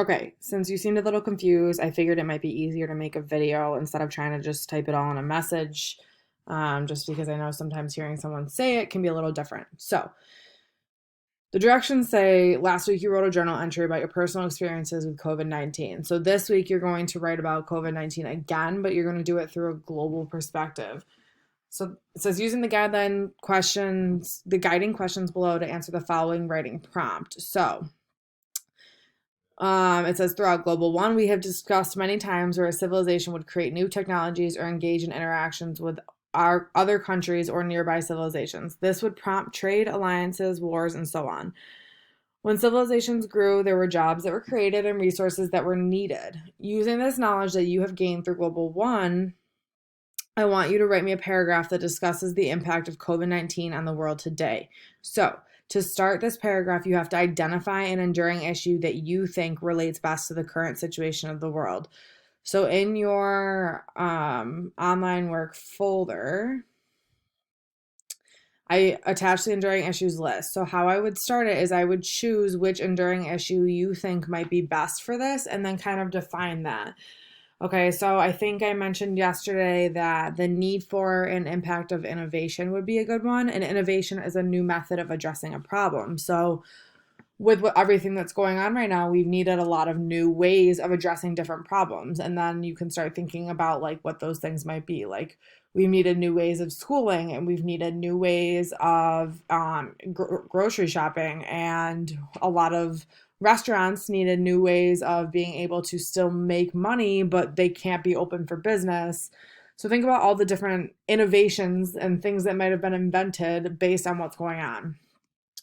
Okay, since you seemed a little confused, I figured it might be easier to make a video instead of trying to just type it all in a message, just because I know sometimes hearing someone say it can be a little different. So, the directions say last week you wrote a journal entry about your personal experiences with COVID 19. So, this week you're going to write about COVID 19 again, but you're going to do it through a global perspective. So, it says using the guiding questions below to answer the following writing prompt. So, it says throughout Global One, we have discussed many times where a civilization would create new technologies or engage in interactions with our other countries or nearby civilizations. This would prompt trade, alliances, wars, and so on. When civilizations grew, there were jobs that were created and resources that were needed. Using this knowledge that you have gained through Global One, I want you to write me a paragraph that discusses the impact of COVID 19 on the world today. So, to start this paragraph, you have to identify an enduring issue that you think relates best to the current situation of the world. So, in your online work folder, I attached the enduring issues list. So, how I would start it is I would choose which enduring issue you think might be best for this and then kind of define that. Okay, so I think I mentioned yesterday that the need for and impact of innovation would be a good one. And innovation is a new method of addressing a problem. So, with everything that's going on right now, we've needed a lot of new ways of addressing different problems. And then you can start thinking about like what those things might be. Like, we've needed new ways of schooling and we've needed new ways of grocery shopping, and a lot of restaurants needed new ways of being able to still make money, but they can't be open for business. So think about all the different innovations and things that might have been invented based on what's going on.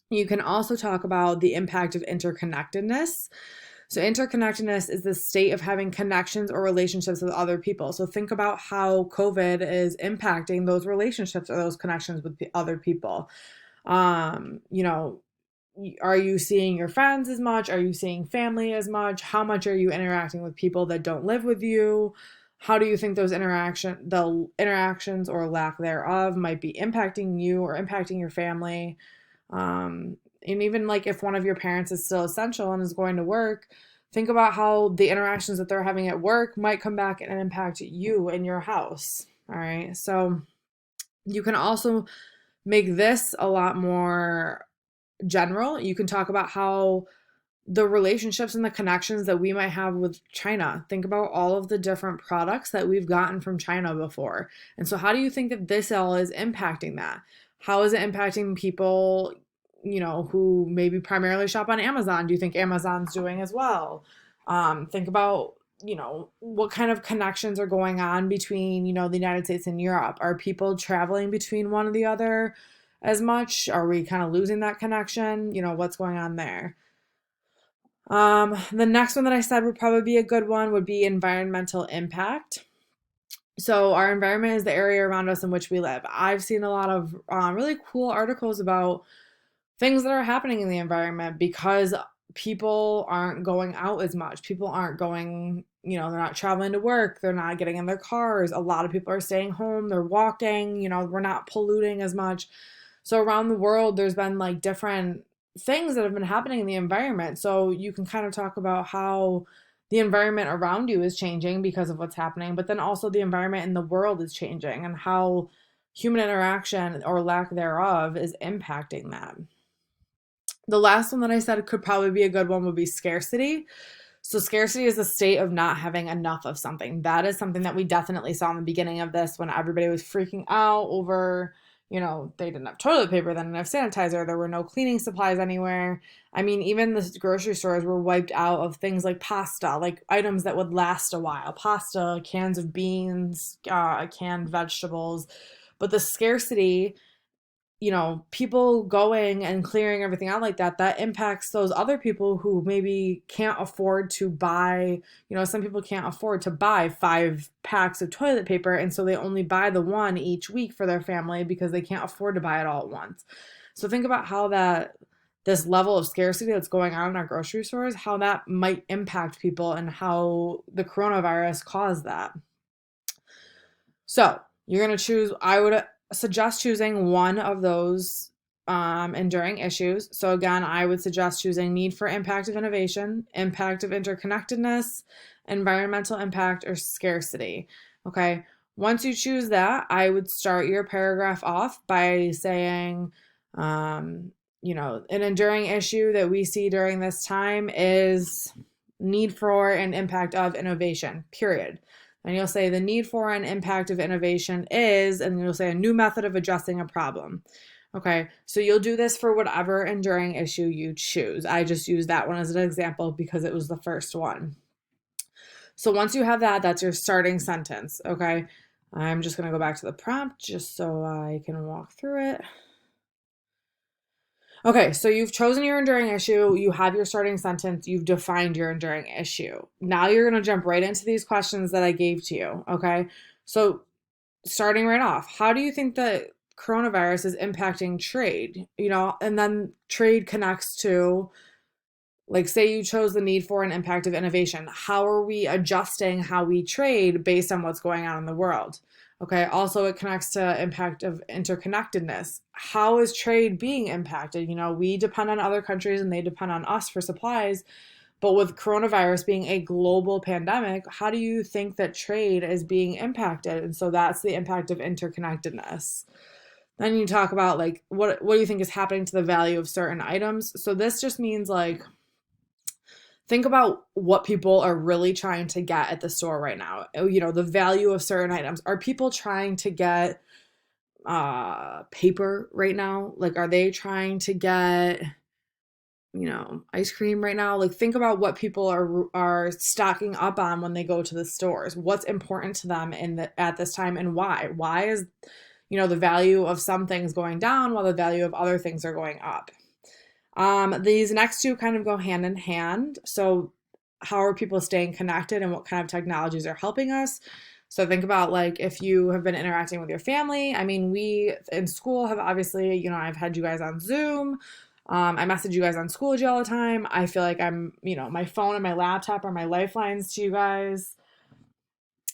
You can also talk about the impact of interconnectedness. So, interconnectedness is the state of having connections or relationships with other people. So, think about how COVID is impacting those relationships or those connections with other people. You know, are you seeing your friends as much? Are you seeing family as much? How much are you interacting with people that don't live with you? How do you think the interactions or lack thereof might be impacting you or impacting your family? And even like if one of your parents is still essential and is going to work, think about how the interactions that they're having at work might come back and impact you in your house. All right. So you can also make this a lot more general. You can talk about how the relationships and the connections that we might have with China. Think about all of the different products that we've gotten from China before. And so, how do you think that this all is impacting that? How is it impacting people, who maybe primarily shop on Amazon? Do you think Amazon's doing as well? Think about, what kind of connections are going on between, the United States and Europe? Are people traveling between one or the other as much? Are we kind of losing that connection? What's going on there? The next one that I said would probably be a good one would be environmental impact. So our environment is the area around us in which we live. I've seen a lot of really cool articles about things that are happening in the environment because people aren't going out as much. People aren't going, they're not traveling to work. They're not getting in their cars. A lot of people are staying home. They're walking, we're not polluting as much. So around the world, there's been like different things that have been happening in the environment. So you can kind of talk about how the environment around you is changing because of what's happening, but then also the environment in the world is changing and how human interaction or lack thereof is impacting that. The last one that I said could probably be a good one would be scarcity. So, scarcity is a state of not having enough of something. That is something that we definitely saw in the beginning of this when everybody was freaking out over, they didn't have toilet paper, they didn't have sanitizer, there were no cleaning supplies anywhere. I mean, even the grocery stores were wiped out of things like pasta, like items that would last a while pasta, cans of beans, canned vegetables. But the scarcity, people going and clearing everything out like that, that impacts those other people who maybe can't afford to buy, some people can't afford to buy 5 packs of toilet paper. And so they only buy the one each week for their family because they can't afford to buy it all at once. So think about how this level of scarcity that's going on in our grocery stores, how that might impact people and how the coronavirus caused that. So you're going to choose, I would suggest choosing one of those enduring issues. So again, I would suggest choosing need for impact of innovation, impact of interconnectedness, environmental impact, or scarcity. Okay. Once you choose that, I would start your paragraph off by saying, an enduring issue that we see during this time is need for and impact of innovation, period. And you'll say the need for and impact of innovation is, and you'll say a new method of addressing a problem. Okay, so you'll do this for whatever enduring issue you choose. I just used that one as an example because it was the first one. So once you have that, that's your starting sentence. Okay, I'm just going to go back to the prompt just so I can walk through it. Okay, so you've chosen your enduring issue, you have your starting sentence, you've defined your enduring issue. Now you're going to jump right into these questions that I gave to you, okay? So starting right off, how do you think that coronavirus is impacting trade? And then trade connects to, like, say you chose the need for and impact of innovation. How are we adjusting how we trade based on what's going on in the world? Okay, also it connects to impact of interconnectedness. How is trade being impacted? We depend on other countries and they depend on us for supplies. But with coronavirus being a global pandemic, how do you think that trade is being impacted? And so that's the impact of interconnectedness. Then you talk about, like, what do you think is happening to the value of certain items? So this just means, like, think about what people are really trying to get at the store right now. The value of certain items. Are people trying to get paper right now? Like, are they trying to get, ice cream right now? Like, think about what people are stocking up on when they go to the stores. What's important to them at this time, and why? Why is, the value of some things going down while the value of other things are going up? These next two kind of go hand in hand. So how are people staying connected and what kind of technologies are helping us? So think about, like, if you have been interacting with your family. I mean, we in school have obviously, I've had you guys on Zoom. I message you guys on Schoology all the time. I feel like I'm, my phone and my laptop are my lifelines to you guys.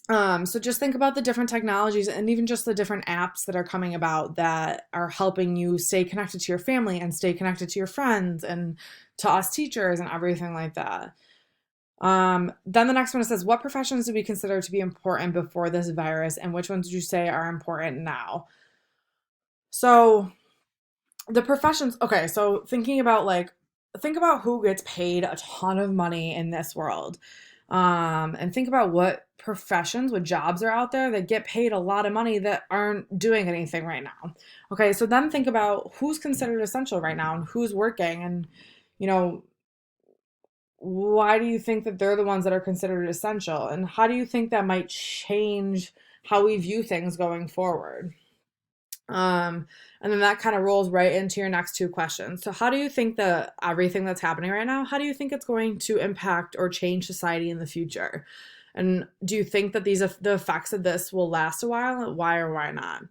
So just think about the different technologies and even just the different apps that are coming about that are helping you stay connected to your family and stay connected to your friends and to us teachers and everything like that. Then the next one says, what professions do we consider to be important before this virus, and which ones would you say are important now? So the professions, okay, so think about who gets paid a ton of money in this world. And think about what professions, what jobs are out there that get paid a lot of money that aren't doing anything right now. Okay, so then think about who's considered essential right now and who's working, and why do you think that they're the ones that are considered essential, and how do you think that might change how we view things going forward? And then that kind of rolls right into your next two questions. So how do you think that everything that's happening right now, how do you think it's going to impact or change society in the future? And do you think that the effects of this will last a while? Why or why not?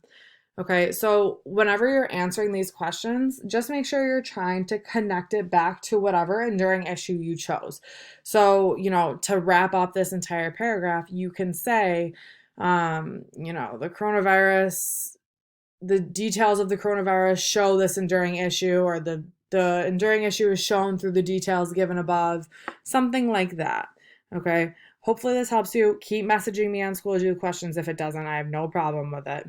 Okay, so whenever you're answering these questions, just make sure you're trying to connect it back to whatever enduring issue you chose. So, to wrap up this entire paragraph, you can say, the coronavirus, the details of the coronavirus show this enduring issue, or the enduring issue is shown through the details given above, something like that. Okay, hopefully this helps you. Keep messaging me on Schoology with questions. If it doesn't, I have no problem with it.